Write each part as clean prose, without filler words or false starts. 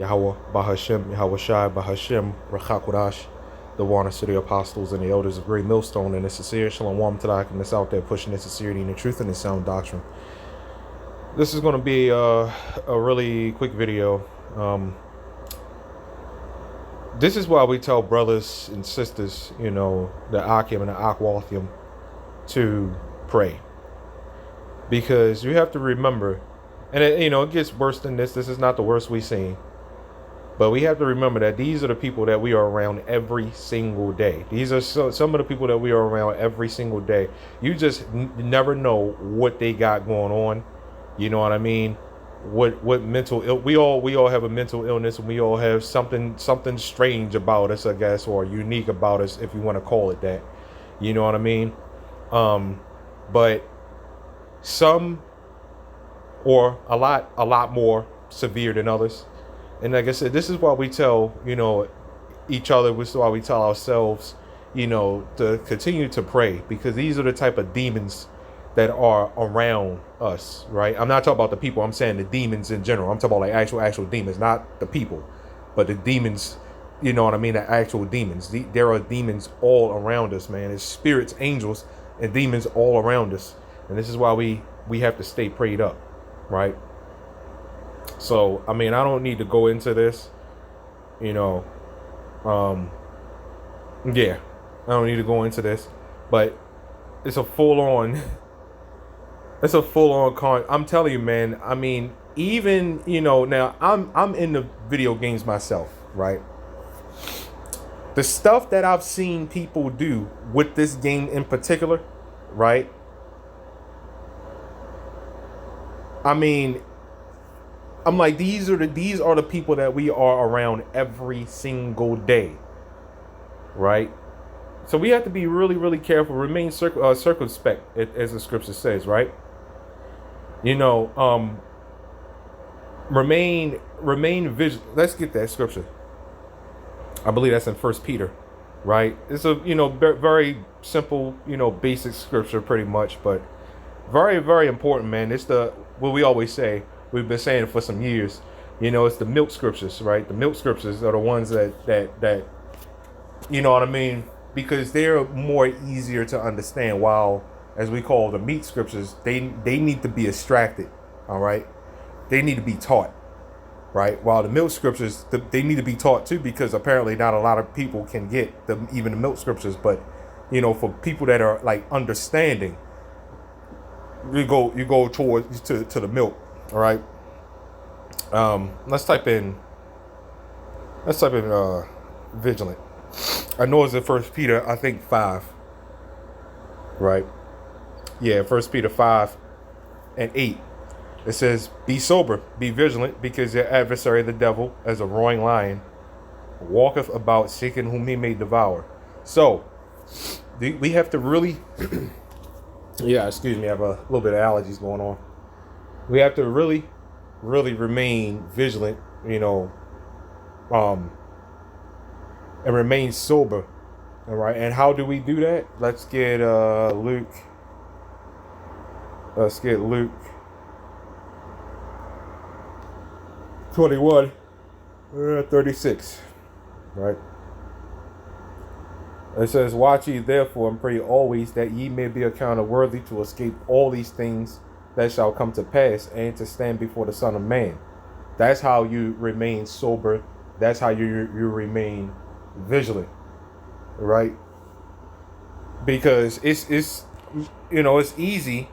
YAHAWAH, BAHASHAM, YAHAWASHI, BAHASHAM, RACHAKWADASH, the Warner City Apostles and the elders of Great Millstone, and the sincere Shalom Tanakh, that's out there pushing the sincerity and the truth and the sound doctrine. This is going to be a really quick video. This is why we tell brothers and sisters, the Akim and the Akwathium, to pray. Because you have to remember, and it gets worse than this. This is not the worst we've seen. But we have to remember that these are the people that we are around every single day. These are some of the people that we are around every single day. You just never know what they got going on. You know what I mean? What mental we all have a mental illness, and we all have something strange about us, I guess, or unique about us, if you want to call it that. You know what I mean? But some, or a lot more severe than others. And like I said, this is why we tell, each other, this is why we tell ourselves, to continue to pray, because these are the type of demons that are around us, right? I'm not talking about the people, I'm saying the demons in general. I'm talking about like actual demons, not the people, but the demons, you know what I mean? The actual demons. There are demons all around us, man. There's spirits, angels, and demons all around us. And this is why we have to stay prayed up, right? So, I mean, I don't need to go into this, yeah, I don't need to go into this, but it's a full-on, I'm telling you, man. I mean, even, now I'm in the video games myself, right? The stuff that I've seen people do with this game in particular, right? I mean, I'm like, these are the people that we are around every single day, right? So we have to be really, really careful, remain circumspect, as the scripture says, right? Remain vigilant. Let's get that scripture. I believe that's in 1 Peter, right? It's a very simple, basic scripture, pretty much, but very, very important, man. It's what we always say. We've been saying it for some years. It's the milk scriptures, right? The milk scriptures are the ones that you know what I mean? Because they're more easier to understand, while, as we call the meat scriptures, they need to be extracted, all right? They need to be taught, right? While the milk scriptures, they need to be taught too, because apparently not a lot of people can get even the milk scriptures. But, for people that are like understanding, you go towards to the milk. All right. Let's type in vigilant. I know it's in 1 Peter, I think 5. Right. Yeah, 1 Peter 5:8. It says, "Be sober, be vigilant, because your adversary the devil, as a roaring lion, walketh about seeking whom he may devour." So we have to really yeah, excuse me, I have a little bit of allergies going on. We have to really, really remain vigilant, and remain sober. All right. And how do we do that? Let's get Luke. Let's get Luke 21:36. Right. It says, "Watch ye therefore and pray always, that ye may be accounted worthy to escape all these things that shall come to pass, and to stand before the Son of Man." That's how you remain sober. That's how you remain vigilant, right? Because it's easy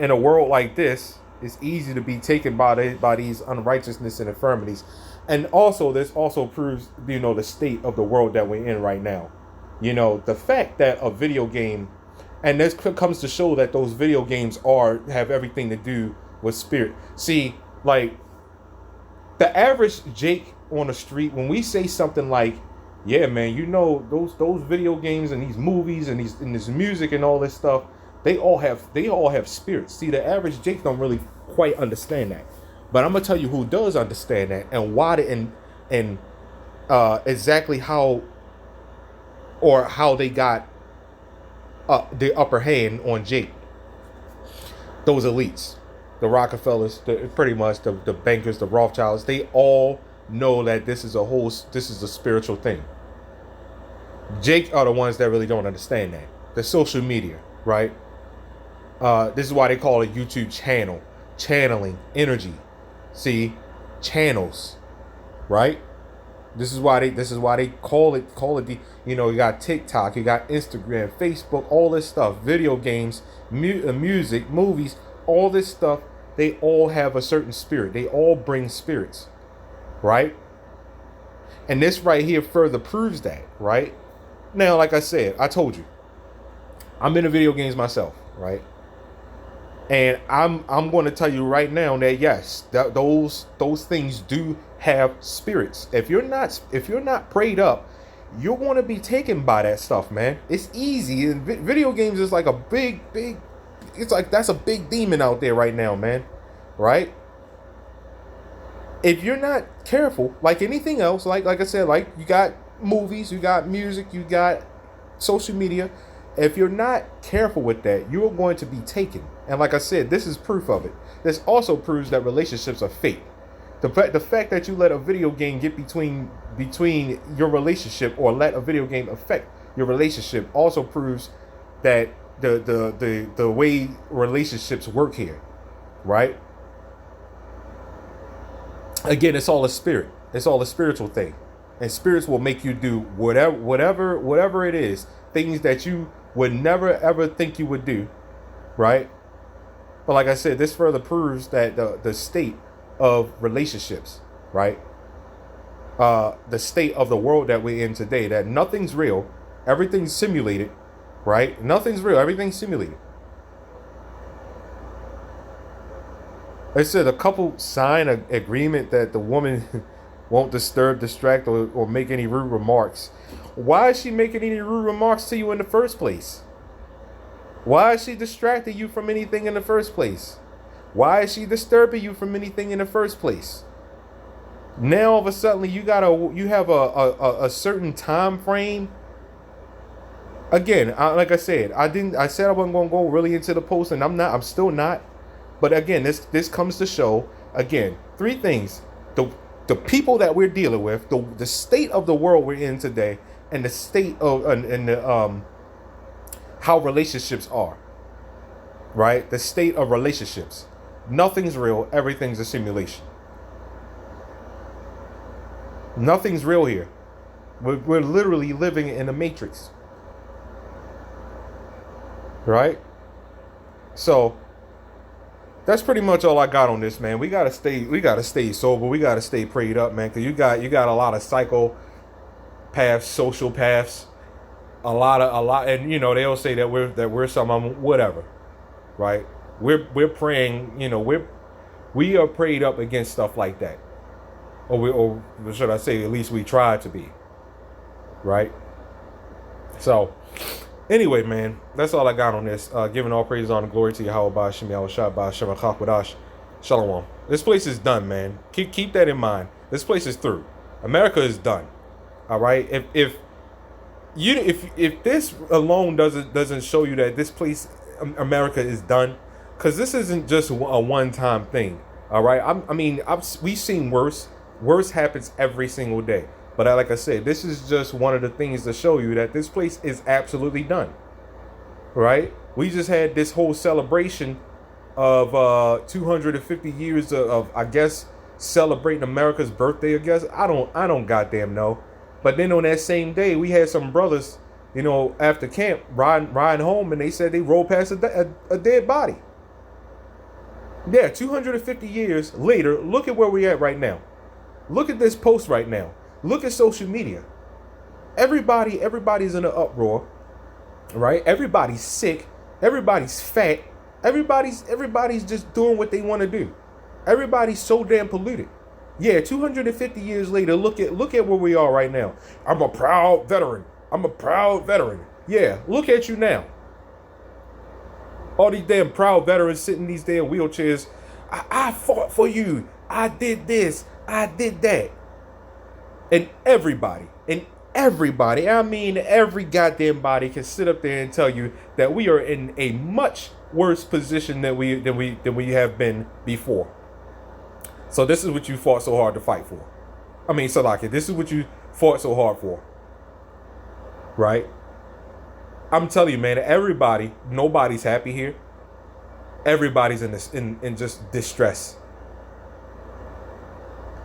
in a world like this. It's easy to be taken by these unrighteousness and infirmities, and also this also proves the state of the world that we're in right now. The fact that a video game, and this comes to show that those video games have everything to do with spirit. See, like, the average Jake on the street, when we say something like, "Yeah, man, those video games and these movies and this music and all this stuff, they all have spirits." See, the average Jake don't really quite understand that. But I'm gonna tell you who does understand that, and why, and exactly how they got the upper hand on Jake. Those elites, the Rockefellers, pretty much the bankers, the Rothschilds, they all know that this is a spiritual thing. Jake are the ones that really don't understand that. The social media, right? This is why they call it YouTube channel. Channeling energy. See? Channels. Right? This is why they call it the, you know, you got TikTok, you got Instagram, Facebook, all this stuff, video games, music, movies, all this stuff, they all have a certain spirit. They all bring spirits. Right? And this right here further proves that, right? Now, like I said, I told you, I'm into video games myself, right? And I'm going to tell you right now that yes, those things do have spirits. If you're not prayed up, you're going to be taken by that stuff, man. It's easy. And video games is like a big. It's like that's a big demon out there right now, man. Right? If you're not careful, like anything else, like I said, like you got movies, you got music, you got social media. If you're not careful with that, you're going to be taken. And like I said, this is proof of it. This also proves that relationships are fake. The fact that you let a video game get between your relationship, or let a video game affect your relationship, also proves that the way relationships work here, right? Again, it's all a spirit. It's all a spiritual thing. And spirits will make you do whatever it is, things that you would never ever think you would do, right? But like I said, this further proves that the state of relationships, right? The state of the world that we're in today, that nothing's real, everything's simulated, right? Nothing's real, everything's simulated. They said a couple sign an agreement that the woman won't disturb, distract, or make any rude remarks. Why is she making any rude remarks to you in the first place? Why is she distracting you from anything in the first place? Why is she disturbing you from anything in the first place? Now all of a sudden you have a certain time frame. Again, like I said, I said I wasn't gonna go really into the post, and I'm still not. But again, this comes to show, again, three things. The people that we're dealing with, the state of the world we're in today, and the state of how relationships are. Right? The state of relationships. Nothing's real, everything's a simulation. Nothing's real here. We're literally living in a matrix. Right? So that's pretty much all I got on this, man. We gotta stay sober. We gotta stay prayed up, man. Cause you got a lot of psychopaths, sociopaths, a lot, and you know they'll say that we're some whatever, right? We're praying, you know, we are prayed up against stuff like that, or should I say, at least we try to be, right? So. Anyway, man, that's all I got on this. Giving all praise, honor, glory to YAHAWAH, BAHASHAM, YAHAWASHI, BAHASHAM, HALAL. Shalom. This place is done, man. Keep that in mind. This place is through. America is done. All right. If this alone doesn't show you that this place, America, is done, because this isn't just a one-time thing. All right. We've seen worse. Worse happens every single day. But like I said, this is just one of the things to show you that this place is absolutely done. Right? We just had this whole celebration of 250 years of I guess celebrating America's birthday. I guess I don't goddamn know. But then on that same day, we had some brothers, you know, after camp riding home, and they said they rolled past a dead body. Yeah, 250 years later, look at where we at right now. Look at this post right now. Look at social media. Everybody's in an uproar, right? Everybody's sick. Everybody's fat. Everybody's just doing what they want to do. Everybody's so damn polluted. Yeah, 250 years later, look at where we are right now. I'm a proud veteran. Yeah, look at you now. All these damn proud veterans sitting in these damn wheelchairs. I fought for you. I did this. I did that. And everybody, I mean every goddamn body can sit up there and tell you that we are in a much worse position than we have been before. So this is what you fought so hard to fight for. I mean, Salaki, this is what you fought so hard for, right? I'm telling you, man, everybody, nobody's happy here. Everybody's in just distress.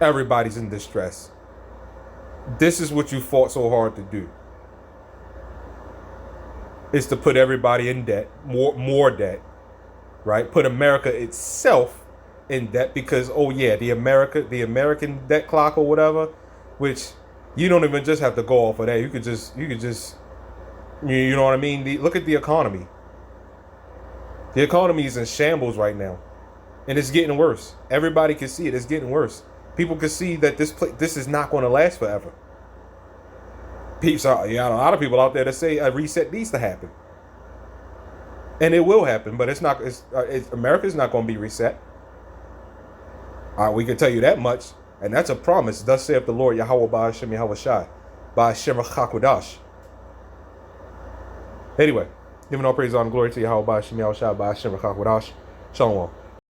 Everybody's in distress. This is what you fought so hard to do. Is to put everybody in debt, more debt, right? Put America itself in debt because, oh yeah, the American debt clock or whatever, which you don't even just have to go off of that. You could just you know what I mean? Look at the economy. The economy is in shambles right now, and it's getting worse. Everybody can see it. It's getting worse. People can see that this is not going to last forever. A lot of people out there that say a reset needs to happen, and it will happen. But it's not. America's not going to be reset. We can tell you that much, and that's a promise. Thus saith the Lord, Yahawah, BAHASHAM, YAHAWASHI, BAHASHAM, HaKodash. Anyway, giving all praise, honor, and glory to Yahawah, BAHASHAM, YAHAWASHI, BAHASHAM, HaKodash. Shalom.